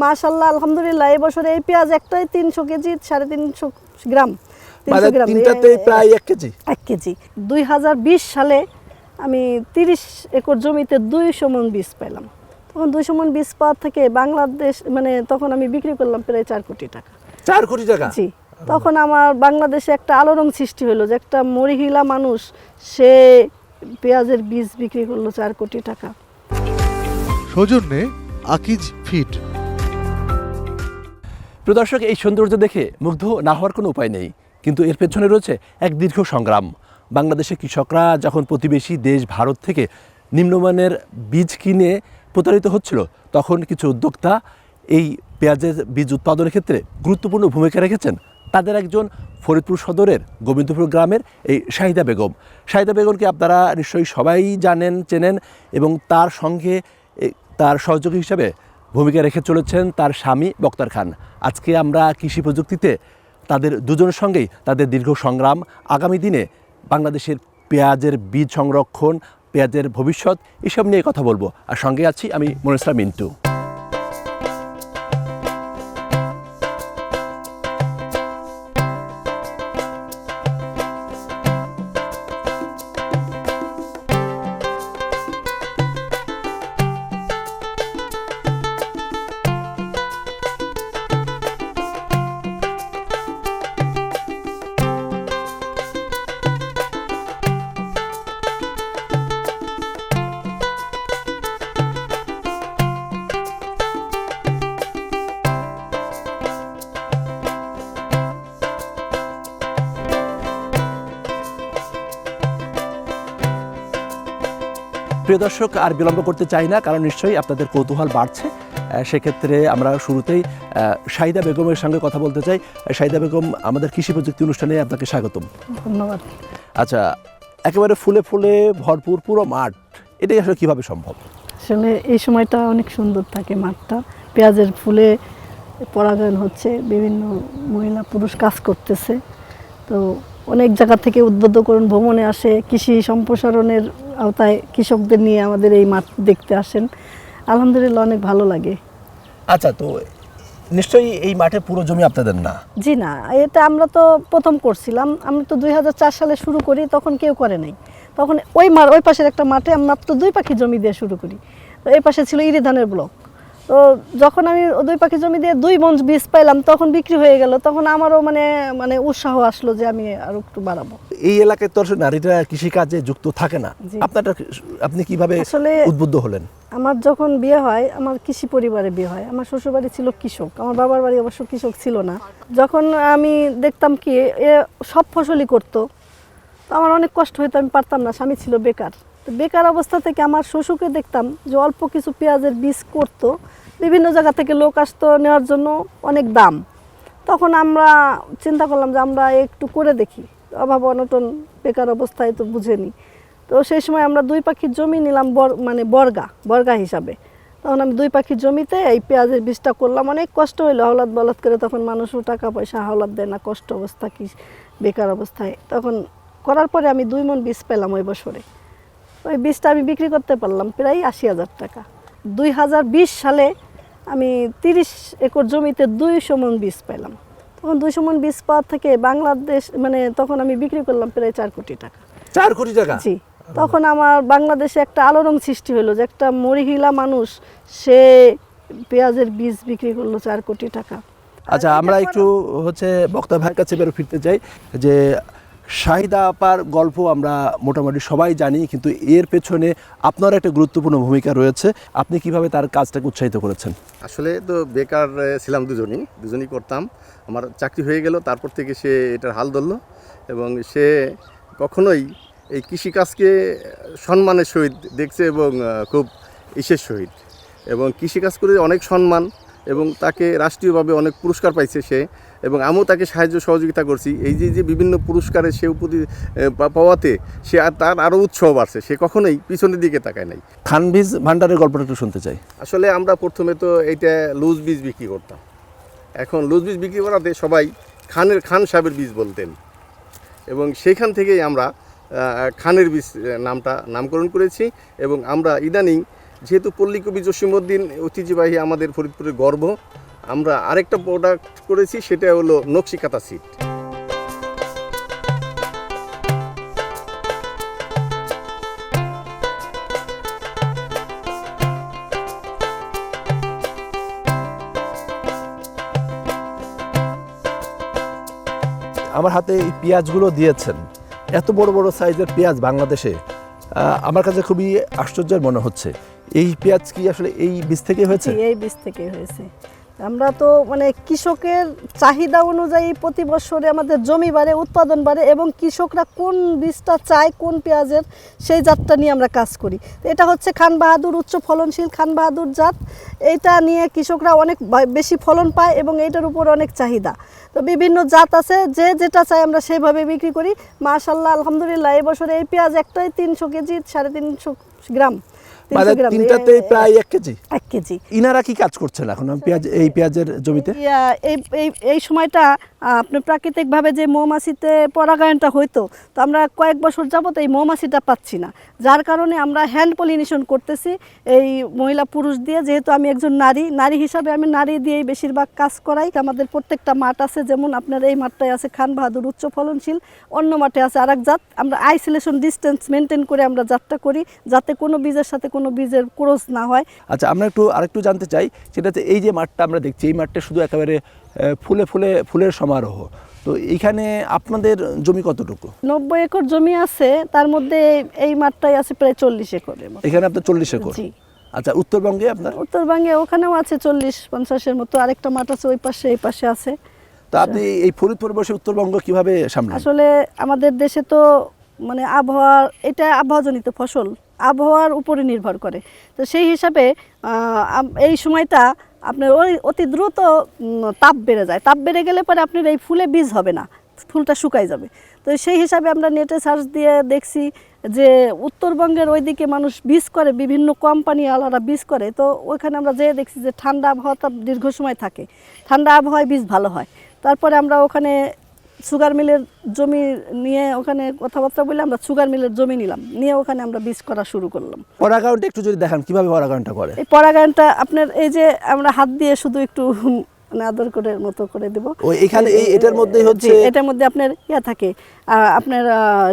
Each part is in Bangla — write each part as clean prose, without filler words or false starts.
মাশাআল্লাহ আলহামদুলিল্লাহ এই বছরে এই পেঁয়াজ একটাই 300 কেজি 350 গ্রাম, মানে 300 গ্রাম তিনটাতেই প্রায় 1 কেজি। 1 কেজি। 2020 সালে আমি 30 একর জমিতে 200 মণ বীজ পেলাম। তখন 200 মণ বীজ পাওয়ার থেকে বাংলাদেশ মানে তখন আমি বিক্রি করলাম প্রায় 4 কোটি টাকা। 4 কোটি টাকা? জি। তখন আমার বাংলাদেশে একটা আলোড়ন সৃষ্টি হলো যে একটা মরিহিলা মানুষ সে পেঁয়াজের বীজ বিক্রি করলো 4 কোটি টাকা। সৌজন্যে আকিজ ফিড। প্রিয় দর্শক, এই সৌন্দর্য দেখে মুগ্ধ না হওয়ার কোনো উপায় নেই, কিন্তু এর পেছনে রয়েছে এক দীর্ঘ সংগ্রাম। বাংলাদেশের কৃষকরা যখন প্রতিবেশী দেশ ভারত থেকে নিম্নমানের বীজ কিনে প্রতারিত হচ্ছিল, তখন কিছু উদ্যোক্তা এই পেঁয়াজের বীজ উৎপাদনের ক্ষেত্রে গুরুত্বপূর্ণ ভূমিকা রেখেছেন। তাদের একজন ফরিদপুর সদরের গোবিন্দপুর গ্রামের এই শাহিদা বেগম। শাহিদা বেগমকে আপনারা নিশ্চয়ই সবাই জানেন, চেনেন, এবং তার সঙ্গে তার সহযোগী হিসাবে ভূমিকা রেখে চলেছেন তার স্বামী বক্তার খান। আজকে আমরা কৃষি প্রযুক্তিতে তাদের দুজনের সঙ্গেই তাদের দীর্ঘ সংগ্রাম, আগামী দিনে বাংলাদেশের পেঁয়াজের বীজ সংরক্ষণ, পেঁয়াজের ভবিষ্যৎ, এসব নিয়ে কথা বলবো। আর সঙ্গে আছি আমি মনির ইসলাম মিন্টু। প্রিয় দর্শক, আর বিলম্ব করতে চাই না, কারণ নিশ্চয়ই আপনাদের কৌতূহল বাড়ছে। সেক্ষেত্রে আমরা শুরুতেই শাহিদা বেগমের সঙ্গে কথা বলতে চাই। শাহিদা বেগম, আমাদের কৃষি প্রযুক্তি অনুষ্ঠানে আপনাকে স্বাগতম। ধন্যবাদ। আচ্ছা, একেবারে ফুলে ফুলে ভরপুর পুরো মাঠ, এটাই আসলে কীভাবে সম্ভব? আসলে এই সময়টা অনেক সুন্দর থাকে মাঠটা, পেঁয়াজের ফুলে পরাগায়ন হচ্ছে, বিভিন্ন মহিলা পুরুষ কাজ করতেছে। তো অনেক জায়গা থেকে উদ্বুদ্ধকরণ ভ্রমণে আসে, কৃষি সম্প্রসারণের আওতায় কৃষকদের নিয়ে আমাদের এই মাঠ দেখতে আসেন। আলহামদুলিল্লাহ অনেক ভালো লাগে। আচ্ছা, তো নিশ্চয়ই এই মাঠে পুরো জমি আপনাদের না? জি না, এটা আমরা তো প্রথম করছিলাম। আমি তো 2004 সালে শুরু করি, তখন কেউ করে নাই। তখন ওই পাশের একটা মাঠে আমি মাত্র 2 পাখি জমি দিয়ে শুরু করি। তো এই পাশে ছিল ইরি ধানের ব্লক। তো যখন আমি 2 পাখি জমি দিয়ে 2 মণ বীজ পাইলাম, তখন বিক্রি হয়ে গেল। তখন আমারও মানে উৎসাহ আসলো যে আমি আরো একটু বাড়াবো। এই এলাকায় তো নারীরা কৃষিকাজে যুক্ত থাকে না, আপনি কিভাবে উদ্বুদ্ধ হলেন? আমার যখন বিয়ে হয়, আমার কৃষি পরিবারে বিয়ে হয়। আমার শ্বশুরবাড়ি ছিল কৃষক, আমার বাবার বাড়ি অবশ্য কৃষক ছিল না। যখন আমি দেখতাম কি এ সব ফসলই করতো, তো আমার অনেক কষ্ট হইতো, আমি পারতাম না। স্বামী ছিল বেকার। তো বেকার অবস্থা থেকে আমার শ্বশুরকে দেখতাম যে অল্প কিছু পেঁয়াজের বীজ করতো, বিভিন্ন জায়গা থেকে লোক আসতো নেওয়ার জন্য, অনেক দাম। তখন আমরা চিন্তা করলাম যে আমরা একটু করে দেখি, অভাব অনটন, বেকার অবস্থায় তো বুঝেনি। তো সেই সময় আমরা 2 পাখির জমি নিলাম, বর্গা হিসাবে। তখন আমি 2 পাখির জমিতে এই পেঁয়াজের বীজটা করলাম। অনেক কষ্ট হইলো, হাওলাত বলাত করে, তখন মানুষও টাকা পয়সা হাওলাত দেয় না, কষ্ট অবস্থা, কি বেকার অবস্থায়। তখন করার পরে আমি 2 মণ বীজ পেলাম ওই বছরে। ওই বীজটা আমি বিক্রি করতে পারলাম প্রায় 80,000 টাকা। 2020 সালে আমি 30 একর জমিতে 200 মণ বীজ পেলাম। তখন 200 মণ বীজ পাওয়ার থেকে বাংলাদেশ মানে তখন আমি বিক্রি করলাম প্রায় 4 কোটি টাকা। 4 কোটি টাকা? জি। তখন আমার বাংলাদেশে একটা আলোড়ন সৃষ্টি হলো যে একটা মরিহিলা মানুষ সে পেঁয়াজের বীজ বিক্রি করলো 4 কোটি টাকা। আচ্ছা, আমরা একটু বক্তা ভাইয়ের কাছে ফিরতে চাই যে শাহিদা আপার গল্প আমরা মোটামুটি সবাই জানি, কিন্তু এর পেছনে আপনার একটা গুরুত্বপূর্ণ ভূমিকা রয়েছে। আপনি কিভাবে তার কাজটাকে উৎসাহিত করেছেন? আসলে তো বেকার ছিলাম, দুজনই করতাম। আমার চাকরি হয়ে গেল, তারপর থেকে সে এটার হাল ধরলো, এবং সে কখনোই এই কৃষিকাজকে সম্মানের সহিত দেখছে এবং খুব ইসের সহিত, এবং কৃষিকাজ করে অনেক সম্মান, এবং তাকে রাষ্ট্রীয়ভাবে অনেক পুরস্কার পাইছে সে, এবং আমিও তাকে সাহায্য সহযোগিতা করছি। এই যে বিভিন্ন পুরস্কারে সে পাওয়াতে সে তার আরও উৎসাহ বাড়ছে, সে কখনোই পিছনের দিকে তাকায় নাই। খান বীজ ভান্ডারের গল্পটা একটু শুনতে চাই। আসলে আমরা প্রথমে তো এইটা লুজ বীজ বিক্রি করতাম। এখন লুজ বীজ বিক্রি করাতে সবাই খান সাহেবের বীজ বলতেন, এবং সেইখান থেকেই আমরা খানের বীজ নামকরণ করেছি। এবং আমরা ইদানিং যেহেতু পল্লী কবি জসীমউদ্দিন ঐতিহ্যবাহী আমাদের ফরিদপুরের গর্ব, আমরা আরেকটা প্রোডাক্ট করেছি, সেটা হলো নকশিকাতা সিড। আমার হাতে এই পেঁয়াজগুলো দিয়েছেন, এত বড় বড় সাইজের পেঁয়াজ বাংলাদেশে আমার কাছে খুবই আশ্চর্যের মনে হচ্ছে। এই পেঁয়াজ কি আসলে এই বীজ থেকে হয়েছে? জি, এই বীজ থেকে হয়েছে। আমরা তো মানে কৃষকের চাহিদা অনুযায়ী প্রতি বছরে আমাদের জমি বাড়ে, উৎপাদন বাড়ে, এবং কৃষকরা কোন বীজটা চায়, কোন পেঁয়াজের, সেই জাতটা নিয়ে আমরা কাজ করি। তো এটা হচ্ছে খান বাহাদুর, উচ্চ ফলনশীল খান বাহাদুর জাত। এইটা নিয়ে কৃষকরা অনেক বেশি ফলন পায় এবং এইটার উপর অনেক চাহিদা। তো বিভিন্ন জাত আছে, যে যেটা চাই আমরা সেইভাবে বিক্রি করি। মাশাআল্লাহ, আলহামদুলিল্লাহ, এই বছরে এই পেঁয়াজ একটাই 300 কেজি, 350 গ্রাম। মানে তিনটাতে প্রায় 1 কেজি। 1 কেজি। ইনারা কি কাজ করছেন এখন এই পেঁয়াজের জমিতে? এই সময়টা আপনি প্রাকৃতিকভাবে যে মৌমাছিতে পরাগায়নটা হইতো, তো আমরা কয়েক বছর যাবত এই মৌমাছিটা পাচ্ছি না, যার কারণে আমরা হ্যান্ড পলিনেশন করতেছি এই মহিলা পুরুষ দিয়ে। যেহেতু আমি একজন নারী হিসাবে আমি নারী দিয়েই বেশিরভাগ কাজ করাই। আমাদের প্রত্যেকটা মাঠ আছে, যেমন আপনার এই মাঠটায় আছে খান বাহাদুর উচ্চ ফলনশীল, অন্য মাঠে আছে আরেক জাত। আমরা আইসোলেশন ডিস্টেন্স মেনটেন করে আমরা জাতটা করি, যাতে কোনো বীজের সাথে কোনো বীজের ক্রস না হয়। আচ্ছা, আমরা আরেকটু জানতে চাই, সেটা হচ্ছে এই যে মাঠটা আমরা দেখছি, এই মাঠটা শুধু একেবারে ফুলের সমারোহ। তো এইখানে আপনাদের জমি কতটুকু? 90 একর জমি আছে, তার মধ্যে এই মাঠটাই আছে প্রায় 40 একরের মতো। এখানে আপনার 40 একর? জি। আচ্ছা, উত্তরবঙ্গে আপনার? উত্তরবঙ্গে ওখানেও আছে 40-50-এর মতো, আরেকটা মাঠ আছে ওই পাশে, এই পাশে আছে। তো আপনি এই ফরিদপুর বসে উত্তরবঙ্গ কিভাবে সামলান? আসলে আমাদের দেশে তো মানে এটা আবহাওয়াজনিত ফসল, আবহাওয়ার উপরে নির্ভর করে। তো সেই হিসাবে এই সময়টা আপনার অতি দ্রুত তাপ বেড়ে যায়। তাপ বেড়ে গেলে পরে আপনার এই ফুলে বীজ হবে না, ফুলটা শুকাই যাবে। তো সেই হিসাবে আমরা নেটে সার্চ দিয়ে দেখছি যে উত্তরবঙ্গের ওইদিকে মানুষ বীজ করে, বিভিন্ন কোম্পানি আলাদা বীজ করে। তো ওইখানে আমরা যেয়ে দেখছি যে ঠান্ডা আবহাওয়াটা দীর্ঘ সময় থাকে, ঠান্ডা আবহাওয়ায় বীজ ভালো হয়। তারপরে আমরা ওখানে সুগার মিলের জমি নিয়ে ওখানে কথাবার্তা বলে আমরা সুগার মিলের জমি নিলাম, নিয়ে ওখানে আমরা বীজ করা শুরু করলাম। পরাগায়নটা একটু যদি দেখান, কিভাবে পরাগায়নটা করে? এই পরাগায়নটা আপনার এই যে আমরা হাত দিয়ে শুধু একটু আদর করে মতো করে দেব। ওই এখানে এটার মধ্যেই হচ্ছে, এটার মধ্যে আপনার থাকে, আপনার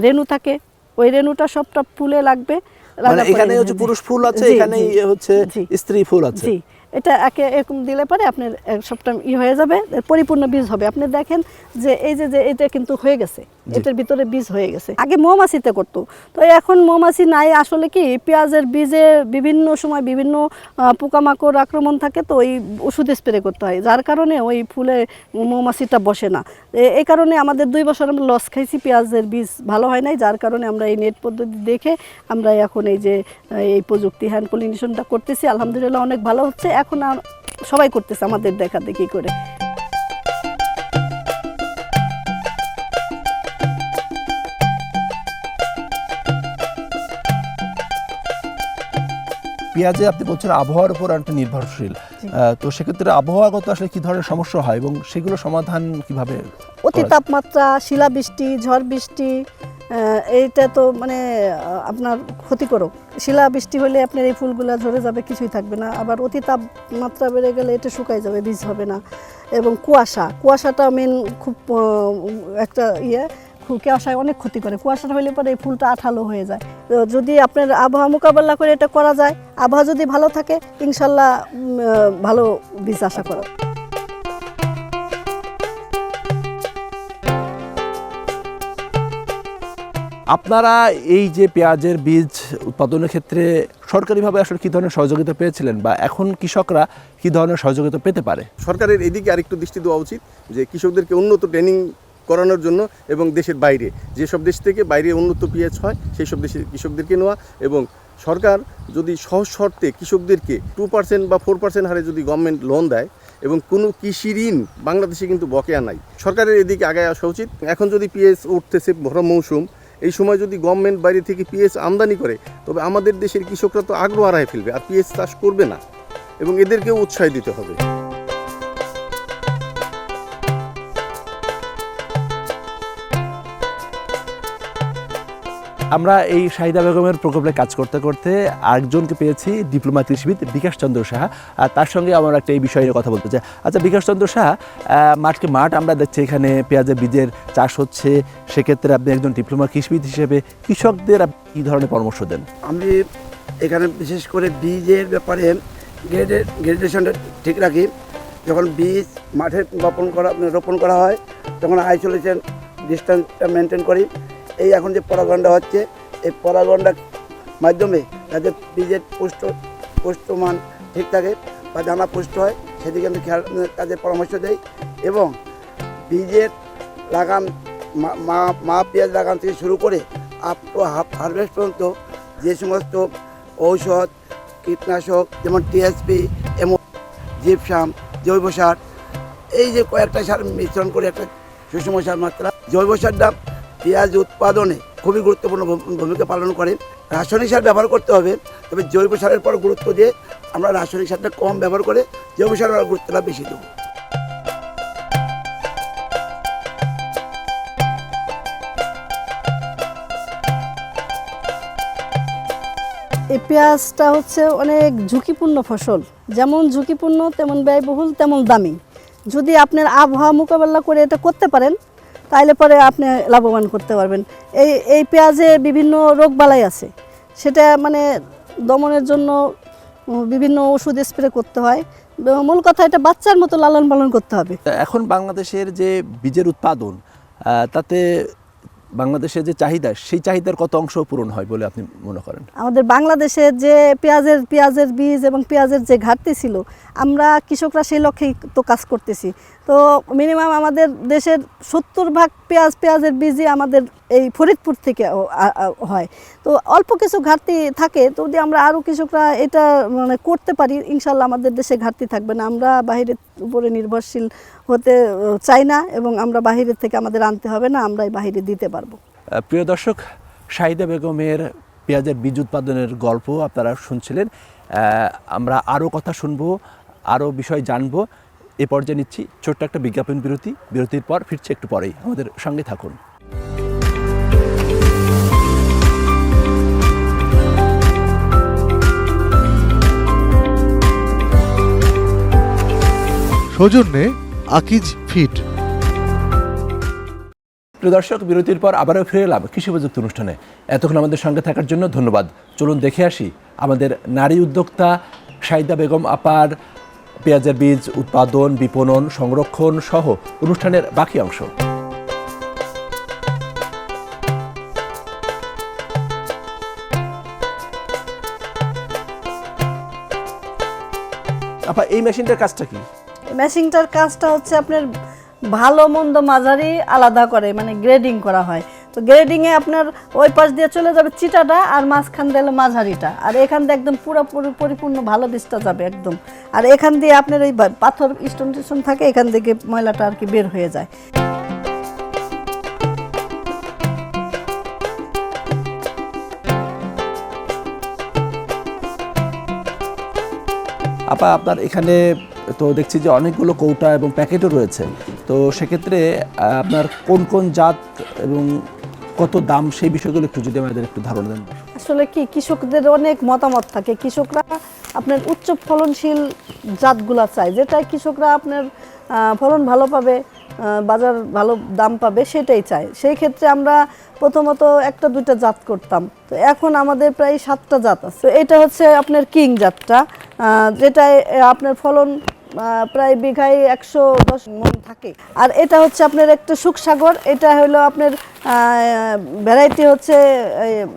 রেণু থাকে। ওই রেণুটা সবটা ফুলে লাগবে। মানে এখানে হচ্ছে পুরুষ ফুল আছে, এখানে হচ্ছে স্ত্রী ফুল আছে। জি, এটা এরকম দিলে পরে আপনার সবটা হয়ে যাবে, পরিপূর্ণ বীজ হবে। আপনি দেখেন যে এই যে এটা কিন্তু হয়ে গেছে, এটার ভিতরে বীজ হয়ে গেছে। আগে মৌমাছিতে করতো, তো এখন মৌমাছি নাই। আসলে কি পেঁয়াজের বীজে বিভিন্ন সময় বিভিন্ন পোকামাকড় আক্রমণ থাকে, তো ওই ওষুধ স্প্রে করতে হয়, যার কারণে ওই ফুলে মৌমাছিটা বসে না। এই কারণে আমাদের 2 বছর আমরা লস খাইছি, পেঁয়াজের বীজ ভালো হয় নাই। যার কারণে আমরা এই নেট পদ্ধতি দেখে আমরা এখন এই যে এই প্রযুক্তি হ্যান্ড পলিনেশনটা করতেছি। আলহামদুলিল্লাহ অনেক ভালো হচ্ছে। এখন সবাই করতেছে আমাদের দেখা দেখি করে। পেঁয়াজে আপনি বলছেন আবহাওয়ার উপর অনেকটা নির্ভরশীল, তো সেক্ষেত্রে আবহাওয়াগত আসলে কি ধরনের সমস্যা হয় এবং সেগুলো সমাধান কিভাবে? অতি তাপমাত্রা, শিলাবৃষ্টি, ঝড় বৃষ্টি, এইটা তো মানে আপনার ক্ষতিকারক। শিলাবৃষ্টি হলে আপনার এই ফুলগুলো ঝরে যাবে, কিছুই থাকবে না। আবার অতি তাপমাত্রা বেড়ে গেলে এটা শুকাই যাবে, বীজ হবে না। এবং কুয়াশাটা মেন খুব একটা কুয়াশায় অনেক ক্ষতি করে। কুয়াশাটা হলে পরে এই ফুলটা আঠালো হয়ে যায়। তো যদি আপনার আবহাওয়া মোকাবেলা করে এটা করা যায়, আবহাওয়া যদি ভালো থাকে, ইনশাল্লাহ ভালো বীজ আশা করা। আপনারা এই যে পেঁয়াজের বীজ উৎপাদনের ক্ষেত্রে সরকারিভাবে আসলে কী ধরনের সহযোগিতা পেয়েছিলেন, বা এখন কৃষকরা কী ধরনের সহযোগিতা পেতে পারে? সরকারের এদিকে আরেকটু দৃষ্টি দেওয়া উচিত, যে কৃষকদেরকে উন্নত ট্রেনিং করানোর জন্য, এবং দেশের বাইরে যেসব দেশ থেকে বাইরে উন্নত পেঁয়াজ হয় সেই সব দেশের কৃষকদেরকে নেওয়া। এবং সরকার যদি সহজ শর্তে কৃষকদেরকে 2% বা 4% হারে যদি গভর্নমেন্ট লোন দেয়, এবং কোনো কৃষি ঋণ বাংলাদেশে কিন্তু বকেয়া নাই, সরকারের এদিকে আগায় আসা উচিত। এখন যদি পেঁয়াজ উঠতেছে ভরা মৌসুম, এই সময় যদি গভর্নমেন্ট বাইরে থেকে পেঁয়াজ আমদানি করে, তবে আমাদের দেশের কৃষকরা তো আগ্রহ হারায় ফেলবে, আর পেঁয়াজ চাষ করবে না, এবং এদেরকেও উৎসাহ দিতে হবে। আমরা এই শাহিদা বেগমের প্রকল্পে কাজ করতে করতে আরেকজনকে পেয়েছি, ডিপ্লোমা কৃষিবিদ বিকাশ চন্দ্র সাহা। আর তার সঙ্গে আমার একটা এই বিষয়ে কথা বলতে চাই। আচ্ছা বিকাশ চন্দ্র সাহা, মাঠ আমরা দেখছি এখানে পেঁয়াজের বীজের চাষ হচ্ছে, সেক্ষেত্রে আপনি একজন ডিপ্লোমা কৃষিবিদ হিসেবে কৃষকদের আপনি কী ধরনের পরামর্শ দেন? আমি এখানে বিশেষ করে বীজের ব্যাপারে গ্রেডেশনটা ঠিক রাখি। যখন বীজ মাঠে রোপণ করা হয় তখন আইসোলেশন ডিস্টেন্সটা মেনটেন করি। এই এখন যে পরাগণটা হচ্ছে, এই পরাগণটার মাধ্যমে যাতে বীজের পুষ্টমান ঠিক থাকে বা দানা পুষ্ট হয় সেদিকে আমি তাদের পরামর্শ দেই। এবং বীজের লাগান মা পেঁয়াজ লাগান থেকে শুরু করে আপ টু হারভেস্ট পর্যন্ত যে সমস্ত ঔষধ কীটনাশক যেমন টিএসপি জিপসাম জৈব সার, এই যে কয়েকটা সার মিশ্রণ করে একটা সুষম সার মাত্রা। জৈব সারটা পেঁয়াজ উৎপাদনে খুবই গুরুত্বপূর্ণ ভূমিকা পালন করে। রাসায়নিক সার ব্যবহার করতে হবে, তবে জৈব সারের পর গুরুত্ব দিয়ে আমরা রাসায়নিক সারটা কম ব্যবহার করে জৈব সারের গুরুত্বটা বেশি দেবো। এই পেঁয়াজটা হচ্ছে অনেক ঝুঁকিপূর্ণ ফসল, যেমন ঝুঁকিপূর্ণ তেমন ব্যয়বহুল তেমন দামি। যদি আপনার আবহাওয়া মোকাবেলা করে এটা করতে পারেন তাহলে পরে আপনি লাভবান করতে পারবেন। এই পেঁয়াজে বিভিন্ন রোগবালাই আছে, সেটা মানে দমনের জন্য বিভিন্ন ওষুধ স্প্রে করতে হয়। মূল কথা এটা বাচ্চার মতো লালন পালন করতে হবে। এখন বাংলাদেশের যে বীজের উৎপাদন, তাতে বাংলাদেশের যে চাহিদা, সেই চাহিদার কত অংশ পূরণ হয় বলে আপনি মনে করেন? আমাদের বাংলাদেশে যে পেঁয়াজের বীজ এবং পেঁয়াজের যে ঘাটতি ছিল, আমরা কৃষকরা সেই লক্ষ্যেই তো কাজ করতেছি। তো মিনিমাম আমাদের দেশের 70% পেঁয়াজের বীজই আমাদের এই ফরিদপুর থেকে হয়। তো অল্প কিছু ঘাটতি থাকে, তো যদি আমরা আরও কৃষকরা এটা মানে করতে পারি, ইনশাল্লাহ আমাদের দেশে ঘাটতি থাকবে না। আমরা বাহিরের উপরে নির্ভরশীল হতে চাই না এবং আমরা বাহিরের থেকে আমাদের আনতে হবে না, আমরাই বাহিরে দিতে পারবো। প্রিয় দর্শক, শাহিদা বেগমের পেঁয়াজের বীজ উৎপাদনের গল্প আপনারা শুনছিলেন। আমরা আরও কথা শুনবো, আরও বিষয় জানবো। এ পর্যায়ে নিচ্ছি ছোট্ট একটা বিজ্ঞাপন বিরতি। বিরতির পর ফিরছে একটু পরেই, আমাদের সঙ্গে থাকুন। সৌজন্যে আকিজ ফিড। প্রিয় দর্শক, বিরতির পর আবারও ফিরে এলাম কৃষি প্রযুক্তি অনুষ্ঠানে। এতক্ষণ আমাদের সঙ্গে থাকার জন্য ধন্যবাদ। চলুন দেখে আসি আমাদের নারী উদ্যোক্তা শাহিদা বেগম আপার পেঁয়াজের বীজ উৎপাদন, বিপণন, সংরক্ষণ সহ অনুষ্ঠানের বাকি অংশ। আপা, এই মেশিনটার কাজটা কি? মেশিনটার কাজটা হচ্ছে আপনার ভালো মন্দ মাঝারি আলাদা করে, মানে গ্রেডিং করা হয়। তো গ্রেডিংয়ে আপনার ওই পাশ দিয়ে চলে যাবে চিটাটা, আর মাঝখান দিয়ে মাঝারিটা, আর এখান দিয়ে একদম পুরোপুরি পরিপূর্ণ ভালো বীজটা যাবে একদম। আর এখান দিয়ে আপনার ওই পাথর স্টোন টিস্টোন থাকে, এখান থেকে ময়লাটা আর কি বের হয়ে যায়। আপা, আপনার এখানে তো দেখছি যে অনেকগুলো কৌটা এবং প্যাকেটও রয়েছে, তো সেক্ষেত্রে আপনার কোন কোন জাত এবং কত দাম, সেই বিষয়গুলো একটু যদি আমাদের একটু ধারণা দেন। আসলে কি, কৃষকদের অনেক মতামত থাকে। কৃষকরা আপনার উচ্চ ফলনশীল জাতগুলা চায়, যেটা কৃষকরা আপনার ফলন ভালো পাবে, বাজার ভালো দাম পাবে, সেটাই চায়। সেই ক্ষেত্রে আমরা প্রথমত একটা দুইটা জাত করতাম, তো এখন আমাদের প্রায় 7টা জাত আছে। তো এটা হচ্ছে আপনার কিং জাতটা, যেটায় আপনার ফলন প্রায় বিঘায় 110 মণ থাকে। আর এটা হচ্ছে আপনার একটা সুখসাগর, এটা হলো আপনার ভ্যারাইটি হচ্ছে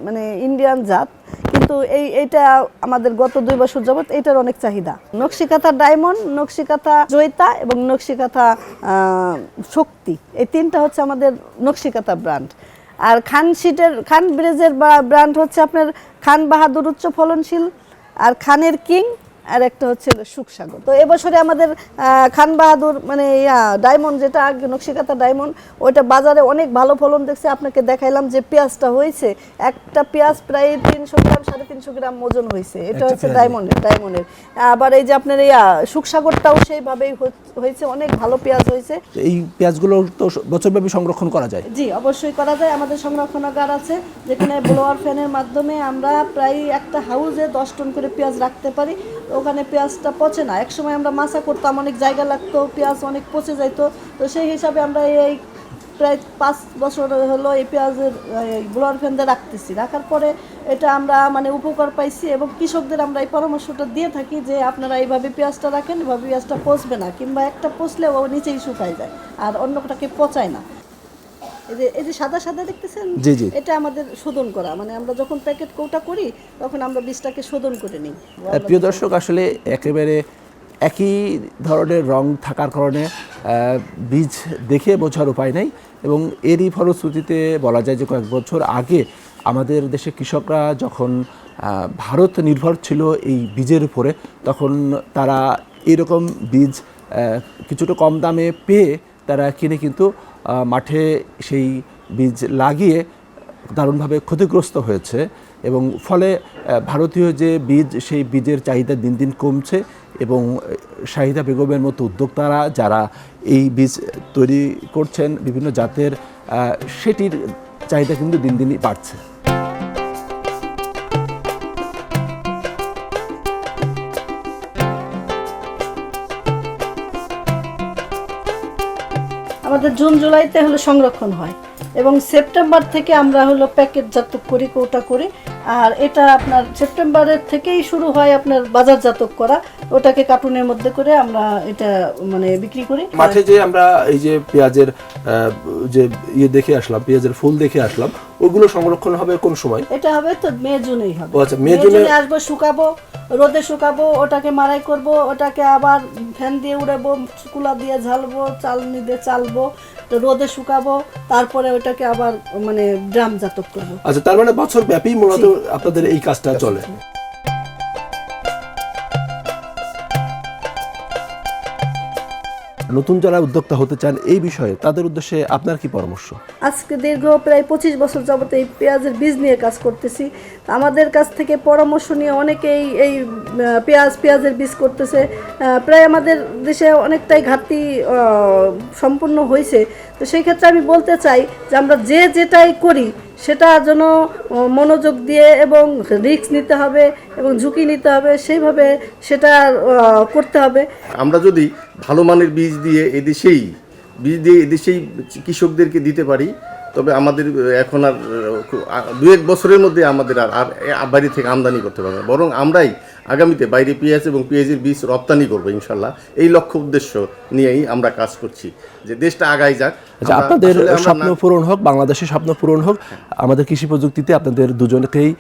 মানে ইন্ডিয়ান জাত, কিন্তু এইটা আমাদের গত 2 বছর যাবত এটার অনেক চাহিদা। নকশিকাথা ডায়মন্ড, নকশিকাথা জয়িতা এবং নকশিকাথা শক্তি, এই 3টা হচ্ছে আমাদের নকশিকাথা ব্র্যান্ড। আর খান ব্রিজের ব্র্যান্ড হচ্ছে আপনার খান বাহাদুর উচ্চ ফলনশীল, আর খানের কিং আর একটা হচ্ছে হলো সুখসাগর। তো এবছরে আমাদের খান বাহাদুর মানে ডায়মন্ড, যেটা আগে নকশিকাতা ডায়মন্ড, ওইটা বাজারে অনেক ভালো ফলন দেখছে। আপনাকে দেখাইলাম যে পেঁয়াজটা হয়েছে, একটা পেঁয়াজ প্রায় 300 গ্রাম 350 গ্রাম ওজন হয়েছে। এটা হচ্ছে ডায়মন্ডের। আবার এই যে আপনার সুখসাগরটাও সেইভাবেই হয়েছে, অনেক ভালো পেঁয়াজ হয়েছে। এই পেঁয়াজগুলো তো বছরব্যাপী সংরক্ষণ করা যায়? জি, অবশ্যই করা যায়। আমাদের সংরক্ষণাগার আছে, যেখানে ব্লোয়ার ফ্যানের মাধ্যমে আমরা প্রায় একটা হাউজে 10 টন করে পেঁয়াজ রাখতে পারি। ওখানে পেঁয়াজটা পচে না। একসময় আমরা মাছা করতাম, অনেক জায়গা লাগতো, পেঁয়াজ অনেক পচে যাইতো। তো সেই হিসাবে আমরা এই প্রায় 5 বছর হলো এই পেঁয়াজের ব্লোয়ার ফ্যান দিয়ে রাখতেছি। রাখার পরে এটা আমরা মানে উপকার পাইছি, এবং কৃষকদের আমরা এই পরামর্শটা দিয়ে থাকি যে আপনারা এইভাবে পেঁয়াজটা রাখেন, এভাবে পেঁয়াজটা পচবে না, কিংবা একটা পচলে ও নিচেই শুকায় যায় আর অন্যটাকে পচায় না। এই যে সাদা সাদা দেখতেছেন, জি জি, এটা আমাদের শোধন করা, মানে আমরা যখন প্যাকেট কৌটা করি তখন আমরা বীজটাকে শোধন করে নিই। প্রিয় দর্শক, আসলে একেবারে একই ধরনের রং থাকার কারণে বীজ দেখে বোঝার উপায় নেই, এবং এরই ফলশ্রুতিতে বলা যায় যে কয়েক বছর আগে আমাদের দেশে কৃষকরা যখন ভারত নির্ভর ছিল এই বীজের উপরে, তখন তারা এরকম বীজ কিছুটা কম দামে পেয়ে তারা কিনে কিন্তু মাঠে সেই বীজ লাগিয়ে দারুণভাবে ক্ষতিগ্রস্ত হয়েছে, এবং ফলে ভারতীয় যে বীজ, সেই বীজের চাহিদা দিন দিন কমছে, এবং শাহিদা বেগমের মতো উদ্যোক্তারা যারা এই বীজ তৈরি করছেন বিভিন্ন জাতের, সেটির চাহিদা কিন্তু দিন দিনই বাড়ছে। আমাদের জুন জুলাইতে হলো সংরক্ষণ হয়, এবং সেপ্টেম্বর থেকে আমরা হলো প্যাকেটজাত করি, কৌটা করি। আর এটা আপনার সেপ্টেম্বরের থেকেই শুরু হয় আপনার বাজারজাত করা, ওটাকে কার্টুনের মধ্যে করে আমরা এটা মানে বিক্রি করি। মাঠে যে আমরা এই যে পেঁয়াজের যে দেখে আসলাম, পেঁয়াজের ফুল দেখে আসলাম, ওগুলো সংরক্ষণ হবে কোন সময়? এটা হবে তো মে জুনেই হবে। আচ্ছা, মে জুনে জুনে আসবো, শুকাবো, রোদে শুকাবো, ওটাকে মাড়াই করব, ওটাকে আবার ফ্যান দিয়ে উড়াবো, কুলা দিয়ে ঝালবো, চালনি দিয়ে চালবো, রোদে শুকাবো, তারপরে ওটাকে আবার মানে ড্রামজাত করবো। আচ্ছা, তার মানে বছর ব্যাপী মূলত আপনাদের এই কাজটা চলে। নতুন যারা উদ্যোক্তা হতে চান এই বিষয়ে, তাদের উদ্দেশ্যে আপনার কি পরামর্শ? আজকে দীর্ঘ প্রায় 25 বছর যাবত এই পেঁয়াজের বীজ নিয়ে কাজ করতেছি। আমাদের কাছ থেকে পরামর্শ নিয়ে অনেকেই এই পেঁয়াজের বীজ করতেছে। প্রায় আমাদের দেশে অনেকটাই ঘাটতি সম্পূর্ণ হয়েছে। তো সেই ক্ষেত্রে আমি বলতে চাই যে আমরা যেটাই করি সেটা যেন মনোযোগ দিয়ে এবং রিস্ক নিতে হবে এবং ঝুঁকি নিতে হবে, সেইভাবে সেটা করতে হবে। আমরা যদি ভালো মানের বীজ দিয়ে এদেশেই কৃষকদেরকে দিতে পারি, তবে আমাদের এখন আর 2-1 বছরের মধ্যে আমাদের আর বাইরে থেকে আমদানি করতে পারবে না, বরং আমরাই আগামীতে বাইরে পেঁয়াজ এবং পেঁয়াজের বীজ রপ্তানি করবো ইনশাল্লাহ। এই লক্ষ্য উদ্দেশ্য নিয়েই আমরা কাজ করছি যে দেশটা আগায় যাক। আচ্ছা, আপনাদের স্বপ্ন পূরণ হোক, বাংলাদেশের স্বপ্ন পূরণ হোক। আমাদের কৃষি প্রযুক্তিতে আপনাদের দুজনকেই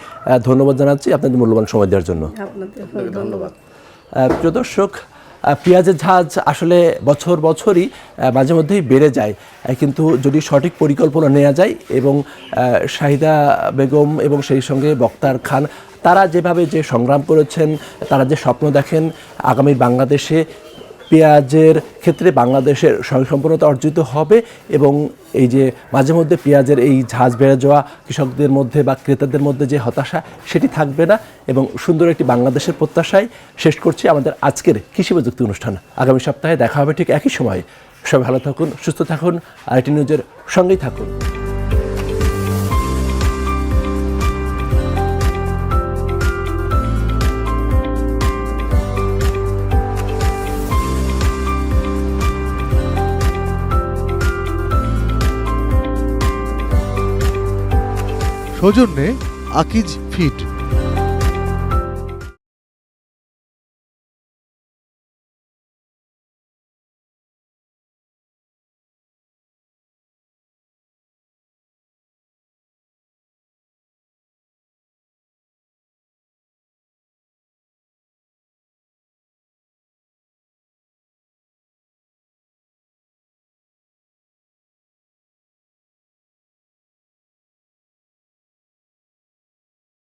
ধন্যবাদ জানাচ্ছি আপনাদের মূল্যবান সময় দেওয়ার জন্য। আপনাদের ধন্যবাদ। প্রিয় দর্শক, পেঁয়াজের ঝাঁজ আসলে বছরই মাঝে মধ্যেই বেড়ে যায়, কিন্তু যদি সঠিক পরিকল্পনা নেওয়া যায়, এবং শাহিদা বেগম এবং সেই সঙ্গে বক্তার খান, তারা যেভাবে যে সংগ্রাম করেছেন, তারা যে স্বপ্ন দেখেন আগামী বাংলাদেশে পেঁয়াজের ক্ষেত্রে বাংলাদেশের স্বয়ংসম্পূর্ণতা অর্জিত হবে, এবং এই যে মাঝে মধ্যে পেঁয়াজের এই ঝাঁজ বেড়ে যাওয়া কৃষকদের মধ্যে বা ক্রেতাদের মধ্যে যে হতাশা, সেটি থাকবে না, এবং সুন্দর একটি বাংলাদেশের প্রত্যাশায় শেষ করছি আমাদের আজকের কৃষি প্রযুক্তি অনুষ্ঠান। আগামী সপ্তাহে দেখা হবে ঠিক একই সময়ে। সবাই ভালো থাকুন, সুস্থ থাকুন, আরটি নিউজের সঙ্গেই থাকুন। সৌজন্যে আকিজ ফিড।